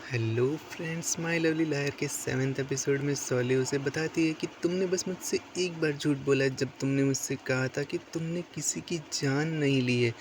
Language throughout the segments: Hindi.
Hello friends, my lovely liar के 7th एपिसोड में सॉली उसे बताती है कि तुमने बस मुझसे एक बार झूठ बोला जब तुमने मुझसे कहा था कि तुमने किसी की जान नहीं ली है।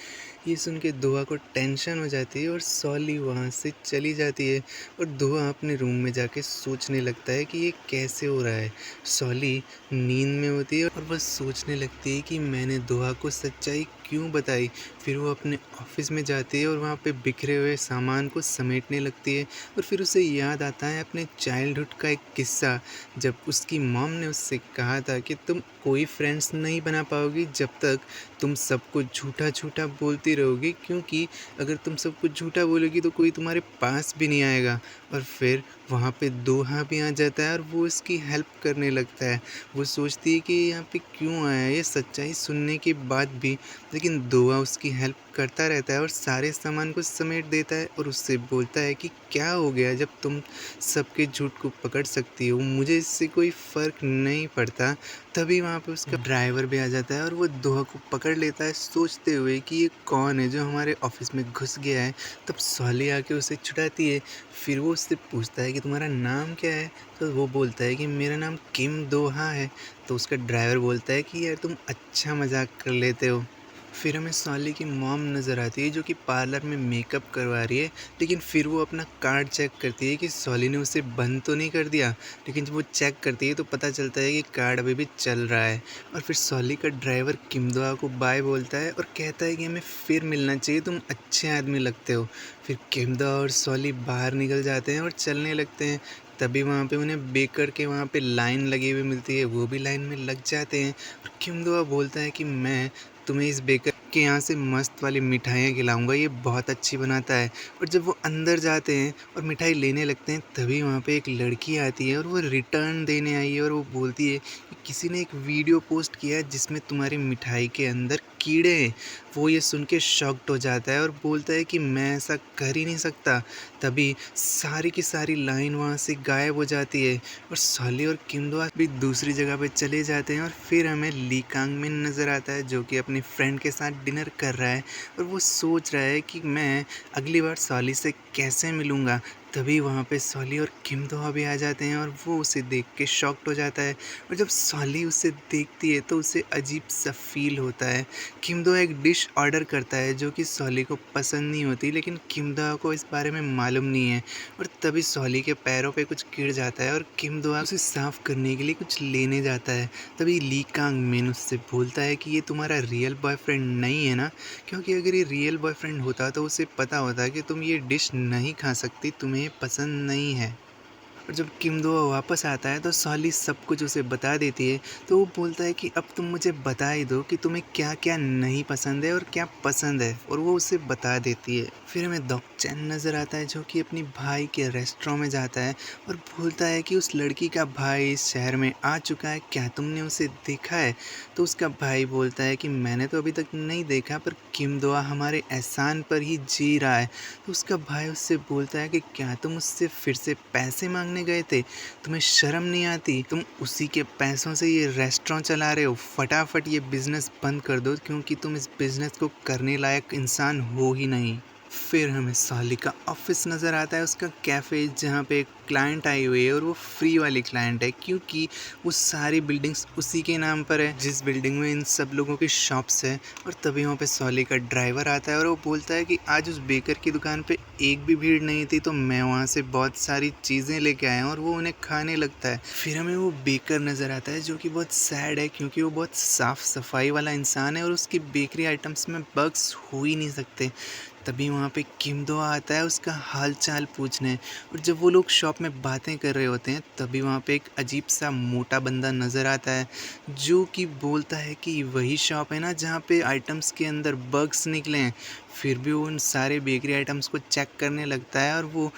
ये सुन के दोहा को टेंशन हो जाती है और सॉली वहाँ से चली जाती है और दोहा अपने रूम में जाके सोचने लगता है कि ये कैसे हो रहा है। सॉली नींद में होती है और बस सोचने लगती है कि मैंने दोहा को सच्चाई क्यों बताई। फिर वो अपने ऑफिस में जाती है और वहाँ पे बिखरे हुए सामान को समेटने लगती है और फिर उसे याद आता है अपने चाइल्डहुड का एक किस्सा, जब उसकी मॉम ने उससे कहा था कि तुम कोई फ्रेंड्स नहीं बना पाओगी जब तक तुम सबको झूठा झूठा बोलती रहोगी, क्योंकि अगर तुम सब कुछ झूठा बोलोगी तो कोई तुम्हारे पास भी नहीं आएगा। और फिर वहाँ पे दोहा भी आ जाता है और वो उसकी हेल्प करने लगता है। वो सोचती है कि यहाँ पे क्यों आया है, ये सच्चाई सुनने के बाद भी, लेकिन दोहा उसकी हेल्प करता रहता है और सारे सामान को समेट देता है और उससे बोलता है कि क्या हो गया जब तुम सबके झूठ को पकड़ सकती हो, मुझे इससे कोई फ़र्क नहीं पड़ता। तभी वहाँ पे उसका ड्राइवर भी आ जाता है और वो दोहा को पकड़ लेता है, सोचते हुए कि ये कौन है जो हमारे ऑफिस में घुस गया है। तब सॉली आके उसे छुड़ाती है। फिर वो उससे पूछता है कि तुम्हारा नाम क्या है। तो वो बोलता है कि मेरा नाम किम दोहा है। तो उसका ड्राइवर बोलता है कि यार तुम अच्छा मजाक कर लेते हो। फिर हमें सॉली की मॉम नज़र आती है जो कि पार्लर में मेकअप करवा रही है, लेकिन फिर वो अपना कार्ड चेक करती है कि सॉली ने उसे बंद तो नहीं कर दिया। लेकिन जब वो चेक करती है तो पता चलता है कि कार्ड अभी भी चल रहा है। और फिर सॉली का ड्राइवर किमदोआ को बाय बोलता है और कहता है कि हमें फिर मिलना चाहिए, तुम अच्छे आदमी लगते हो। फिर किमदोआ और सॉली बाहर निकल जाते हैं और चलने लगते हैं। तभी वहाँ पे उन्हें बेकर के वहाँ पे लाइन लगी हुई मिलती है, वो भी लाइन में लग जाते हैं। और किमदोआ बोलता है कि मैं तुम्हें इस बेकर के यहाँ से मस्त वाली मिठाइयाँ खिलाऊंगा, ये बहुत अच्छी बनाता है। और जब वो अंदर जाते हैं और मिठाई लेने लगते हैं तभी वहाँ पे एक लड़की आती है और वो रिटर्न देने आई है और वो बोलती है कि किसी ने एक वीडियो पोस्ट किया है जिसमें तुम्हारी मिठाई के अंदर कीड़े हैं। वो ये सुन के शॉक्ड हो जाता है और बोलता है कि मैं ऐसा कर ही नहीं सकता। तभी सारी की सारी लाइन वहाँ से गायब हो जाती है और सॉली और किमदोआ भी दूसरी जगह पे चले जाते हैं। और फिर हमें ली कांग मिन नज़र आता है जो कि अपनी फ्रेंड के साथ डिनर कर रहा है और वो सोच रहा है कि मैं अगली बार सॉली से कैसे मिलूँगा। तभी वहाँ पे सॉली और किमदोहा भी आ जाते हैं और वो उसे देख के शॉक्ड हो जाता है। और जब सॉली उसे देखती है तो उसे अजीब सा फील होता है। किमदोहा एक डिश ऑर्डर करता है जो कि सॉली को पसंद नहीं होती, लेकिन किमदोहा को इस बारे में मालूम नहीं है। और तभी सॉली के पैरों पे कुछ गिर जाता है और किमदोहा उसे साफ करने के लिए कुछ लेने जाता है। तभी ली कांग मिन उससे बोलता है कि ये तुम्हारा रियल बॉयफ्रेंड नहीं है ना, क्योंकि अगर ये रियल बॉयफ्रेंड होता तो उसे पता होता कि तुम ये डिश नहीं खा सकती, तुम्हें पसंद नहीं है। और जब किमदोआ वापस आता है तो सॉली सब कुछ उसे बता देती है। तो वो बोलता है कि अब तुम मुझे बता ही दो कि तुम्हें क्या क्या नहीं पसंद है और क्या पसंद है, और वो उसे बता देती है। फिर हमें डॉक चैन नज़र आता है जो कि अपनी भाई के रेस्टोरेंट में जाता है और बोलता है कि उस लड़की का भाई इस शहर में आ चुका है, क्या तुमने उसे देखा है। तो उसका भाई बोलता है कि मैंने तो अभी तक नहीं देखा, पर किमदोआ हमारे एहसान पर ही जी रहा है। तो उसका भाई उससे बोलता है कि क्या तुम उससे फिर से पैसे मांगने गए थे, तुम्हें शर्म नहीं आती, तुम उसी के पैसों से ये रेस्टोरेंट चला रहे हो, फटाफट ये बिज़नेस बंद कर दो क्योंकि तुम इस बिज़नेस को करने लायक इंसान हो ही नहीं। फिर हमें सॉली का ऑफिस नज़र आता है, उसका कैफ़े, जहाँ पे एक क्लाइंट आई हुई है और वो फ्री वाली क्लाइंट है क्योंकि वो सारी बिल्डिंग्स उसी के नाम पर है जिस बिल्डिंग में इन सब लोगों की शॉप्स है। और तभी वहाँ पे सॉली का ड्राइवर आता है और वो बोलता है कि आज उस बेकर की दुकान पे एक भी भीड़ नहीं थी, तो मैं वहाँ से बहुत सारी चीज़ें लेके आया हूँ, और वो उन्हें खाने लगता है। फिर हमें वो बेकर नज़र आता है जो कि बहुत सैड है क्योंकि वो बहुत साफ़ सफाई वाला इंसान है और उसकी बेकरी आइटम्स में बग्स हो ही नहीं सकते। तभी वहाँ पे किमदोआ आता है उसका हाल चाल पूछने। और जब वो लोग शॉप में बातें कर रहे होते हैं तभी वहाँ पे एक अजीब सा मोटा बंदा नज़र आता है जो कि बोलता है कि वही शॉप है ना जहाँ पे आइटम्स के अंदर बग्स निकले हैं। फिर भी वो उन सारे बेकरी आइटम्स को चेक करने लगता है और वो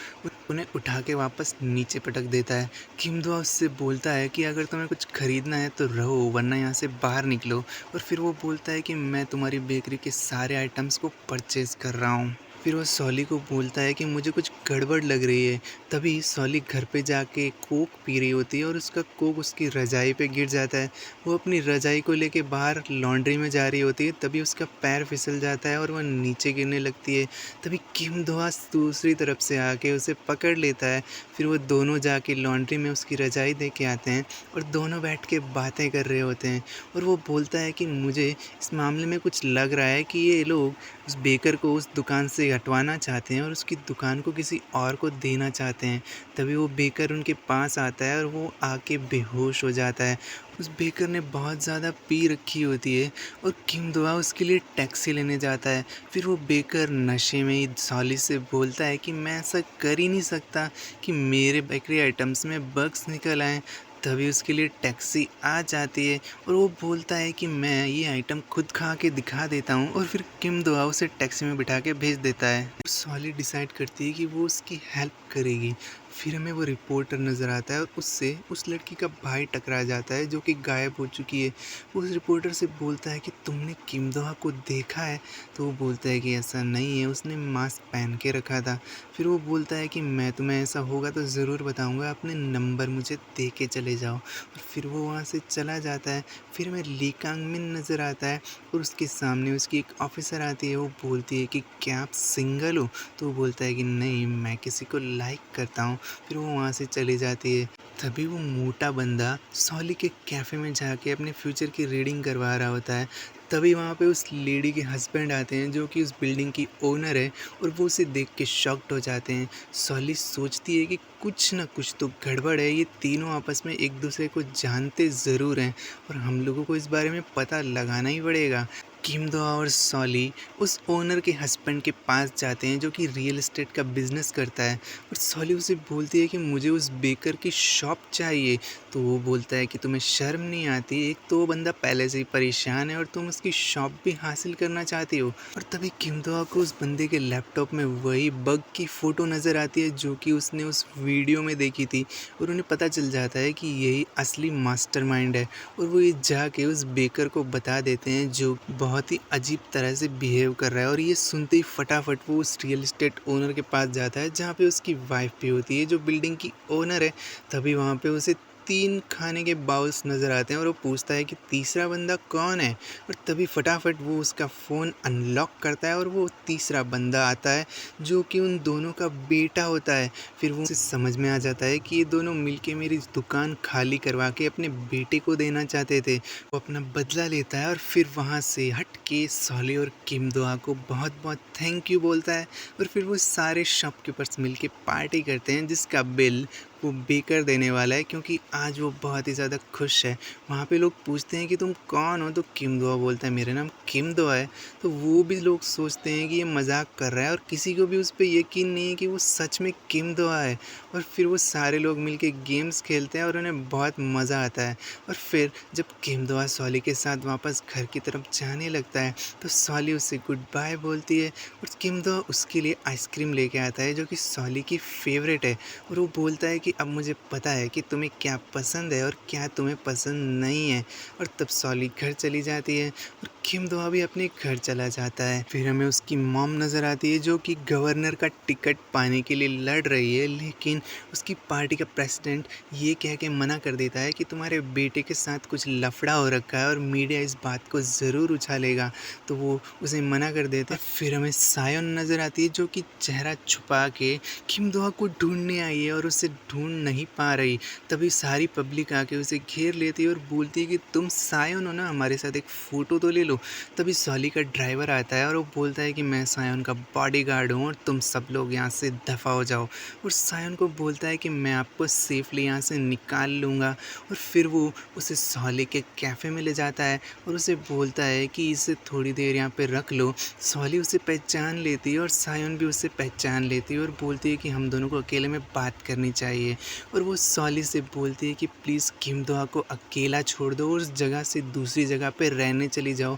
उन्हें उठा के वापस नीचे पटक देता है। किमदोआ उससे बोलता है कि अगर तुम्हें कुछ खरीदना है तो रहो, वरना यहाँ से बाहर निकलो। और फिर वो बोलता है कि मैं तुम्हारी बेकरी के सारे आइटम्स को परचेज़ कर रहा हूँ। फिर वो सॉली को बोलता है कि मुझे कुछ गड़बड़ लग रही है। तभी सॉली घर पे जाके कोक पी रही होती है और उसका कोक उसकी रज़ाई पे गिर जाता है। वो अपनी रज़ाई को लेके बाहर लॉन्ड्री में जा रही होती है, तभी उसका पैर फिसल जाता है और वह नीचे गिरने लगती है। तभी किम दोहा दूसरी तरफ से आके उसे पकड़ लेता है। फिर वो दोनों जाके लॉन्ड्री में उसकी रज़ाई दे के आते हैं और दोनों बैठ के बातें कर रहे होते हैं। और वो बोलता है कि मुझे इस मामले में कुछ लग रहा है कि ये लोग उस बेकर को उस दुकान से हटवाना चाहते हैं और उसकी दुकान को किसी और को देना चाहते हैं। तभी वो बेकर उनके पास आता है और वो आके बेहोश हो जाता है। उस बेकर ने बहुत ज़्यादा पी रखी होती है और किम दोहा उसके लिए टैक्सी लेने जाता है। फिर वो बेकर नशे में ही सॉली से बोलता है कि मैं ऐसा कर ही नहीं सकता कि मेरे बेकरी आइटम्स में बग्स निकल आएँ। तभी उसके लिए टैक्सी आ जाती है और वो बोलता है कि मैं ये आइटम खुद खा के दिखा देता हूँ और फिर किम दोहा उसे टैक्सी में बिठा के भेज देता है। सॉली डिसाइड करती है कि वो उसकी हेल्प करेगी। फिर हमें वो रिपोर्टर नज़र आता है और उससे उस लड़की का भाई टकरा जाता है जो कि गायब हो चुकी है। वो उस रिपोर्टर से बोलता है कि तुमने किम दोहा को देखा है? तो वो बोलता है कि ऐसा नहीं है, उसने मास्क पहन के रखा था। फिर वो बोलता है कि मैं तुम्हें ऐसा होगा तो ज़रूर बताऊंगा, अपने नंबर मुझे दे के चले जाओ। और फिर वो वहाँ से चला जाता है। फिर हमें ली कांग मिन नज़र आता है और उसके सामने उसकी एक ऑफिसर आती है। वो बोलती है कि क्या आप सिंगल हो? तो वो बोलता है कि नहीं, मैं किसी को लाइक करता हूँ। फिर वो वहाँ से चली जाती है। तभी वो मोटा बंदा सॉली के कैफ़े में जाके अपने फ्यूचर की रीडिंग करवा रहा होता है। तभी वहाँ पे उस लेडी के हस्बैंड आते हैं जो कि उस बिल्डिंग की ओनर है और वो उसे देख के शॉक्ड हो जाते हैं। सॉली सोचती है कि कुछ ना कुछ तो गड़बड़ है, ये तीनों आपस में एक दूसरे को जानते ज़रूर हैं और हम लोगों को इस बारे में पता लगाना ही पड़ेगा। किम दोहा और सॉली उस ओनर के हस्बैंड के पास जाते हैं जो कि रियल एस्टेट का बिजनेस करता है और सॉली उसे बोलती है कि मुझे उस बेकर की शॉप चाहिए। तो वो बोलता है कि तुम्हें शर्म नहीं आती? एक तो वो बंदा पहले से ही परेशान है और तुम उसकी शॉप भी हासिल करना चाहती हो। और तभी किम दोहा को उस बंदे के लैपटॉप में वही बग की फ़ोटो नज़र आती है जो कि उसने उस वीडियो में देखी थी और उन्हें पता चल जाता है कि यही असली मास्टरमाइंड है। और वो ये जाके उस बेकर को बता देते हैं जो बहुत ही अजीब तरह से बिहेव कर रहा है। और ये सुनते ही फटाफट वो उस रियल एस्टेट ओनर के पास जाता है जहाँ पे उसकी वाइफ भी होती है जो बिल्डिंग की ओनर है। तभी वहाँ पे उसे 3 खाने के बाउल्स नज़र आते हैं और वो पूछता है कि तीसरा बंदा कौन है? और तभी फटाफट वो उसका फ़ोन अनलॉक करता है और वो तीसरा बंदा आता है जो कि उन दोनों का बेटा होता है। फिर वो उसे समझ में आ जाता है कि ये दोनों मिलके मेरी दुकान खाली करवा के अपने बेटे को देना चाहते थे। वो अपना बदला लेता है और फिर वहाँ से हट के सॉली और किम दोहा को बहुत बहुत थैंक यू बोलता है। और फिर वो सारे शॉपकीपर्स मिलके पार्टी करते हैं जिसका बिल वो बेकर देने वाला है क्योंकि आज वो बहुत ही ज़्यादा खुश है। वहाँ पे लोग पूछते हैं कि तुम कौन हो? तो किम दोहा बोलता है मेरा नाम किम दोहा है। तो वो भी लोग सोचते हैं कि ये मजाक कर रहा है और किसी को भी उस पर यकीन नहीं है कि वो सच में किम दोहा है। और फिर वो सारे लोग मिलके गेम्स खेलते हैं और उन्हें बहुत मज़ा आता है। और फिर जब किम दोहा सॉली के साथ वापस घर की तरफ जाने लगता है तो सॉली उससे गुड बाय बोलती है और किम दोहा उसके लिए आइसक्रीम लेके आता है जो कि सॉली की फेवरेट है। और वो बोलता है कि अब मुझे पता है कि तुम्हें क्या पसंद है और क्या तुम्हें पसंद नहीं है। और तब सॉली घर चली जाती है और किम दोहा भी अपने घर चला जाता है। फिर हमें उसकी मॉम नज़र आती है जो कि गवर्नर का टिकट पाने के लिए लड़ रही है, लेकिन उसकी पार्टी का प्रेसिडेंट ये कह के मना कर देता है कि तुम्हारे बेटे के साथ कुछ लफड़ा हो रखा है और मीडिया इस बात को ज़रूर उछालेगा। तो वो उसे मना कर देते हैं। फिर हमें सायोन नज़र आती है जो कि चेहरा छुपा के किम दोहा को ढूंढने आई है और उसे ढूंढ नहीं पा रही। तभी सारी पब्लिक आके उसे घेर लेती है और बोलती है कि तुम सायोन हो ना, हमारे साथ एक फ़ोटो तो ले लो। तभी सॉली का ड्राइवर आता है और वो बोलता है कि मैं सायोन का बॉडीगार्ड हूँ और तुम सब लोग यहाँ से दफ़ा हो जाओ। और सायोन को बोलता है कि मैं आपको सेफली यहाँ से निकाल लूँगा। और फिर वो उसे सॉली के कैफ़े में ले जाता है और उसे बोलता है कि इसे थोड़ी देर यहाँ पे रख लो। सॉली उसे पहचान लेती है और सायोन भी उसे पहचान लेती है और बोलती है कि हम दोनों को अकेले में बात करनी चाहिए। और वो सॉली से बोलती है कि प्लीज़ किम दोहा को अकेला छोड़ दो और उस जगह से दूसरी जगह पे रहने चली जाओ।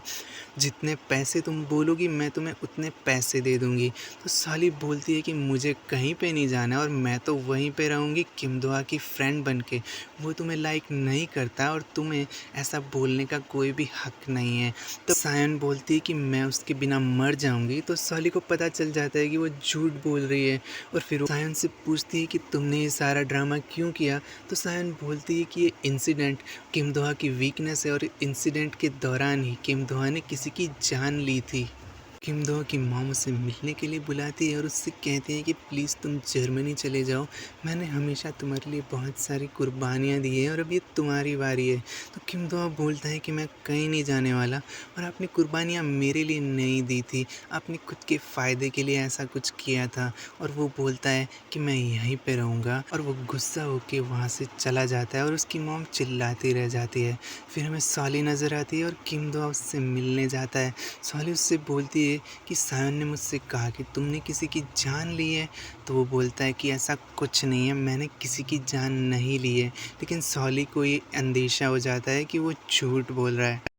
जितने पैसे तुम बोलोगी मैं तुम्हें उतने पैसे दे दूँगी। तो सॉली बोलती है कि मुझे कहीं पे नहीं जाना और मैं तो वहीं पे रहूँगी किम दोहा की फ्रेंड बन के। वो तुम्हें लाइक नहीं करता और तुम्हें ऐसा बोलने का कोई भी हक नहीं है। तो सायोन सायन बोलती है कि मैं उसके बिना मर जाऊंगी, तो सॉली को पता चल जाता है कि वो झूठ बोल रही है। और फिर वो सायन से पूछती है कि तुमने ये सारा ड्रामा क्यों किया। तो सायन बोलती है कि ये इंसिडेंट किम दोहा की वीकनेस है और इंसिडेंट के दौरान ही किम दोहा ने किसी की जान ली थी। किम दो की मॉम उसे मिलने के लिए बुलाती है और उससे कहती है कि प्लीज़ तुम जर्मनी चले जाओ, मैंने हमेशा तुम्हारे लिए बहुत सारी कुर्बानियाँ दी हैं और अब ये तुम्हारी बारी है। तो किम दो बोलता है कि मैं कहीं नहीं जाने वाला और आपने कुर्बानियाँ मेरे लिए नहीं दी थी, आपने खुद के फ़ायदे के लिए ऐसा कुछ किया था। और वो बोलता है कि मैं यहीं पे रहूँगा और वो गुस्सा होके वहाँ से चला जाता है और उसकी मॉम चिल्लाती रह जाती है। फिर हमें सॉली नज़र आती है और किम दो उससे मिलने जाता है। सॉली उससे बोलती है कि सायन ने मुझसे कहा कि तुमने किसी की जान ली है। तो वो बोलता है कि ऐसा कुछ नहीं है, मैंने किसी की जान नहीं ली है। लेकिन सॉली को ये अंदेशा हो जाता है कि वो झूठ बोल रहा है।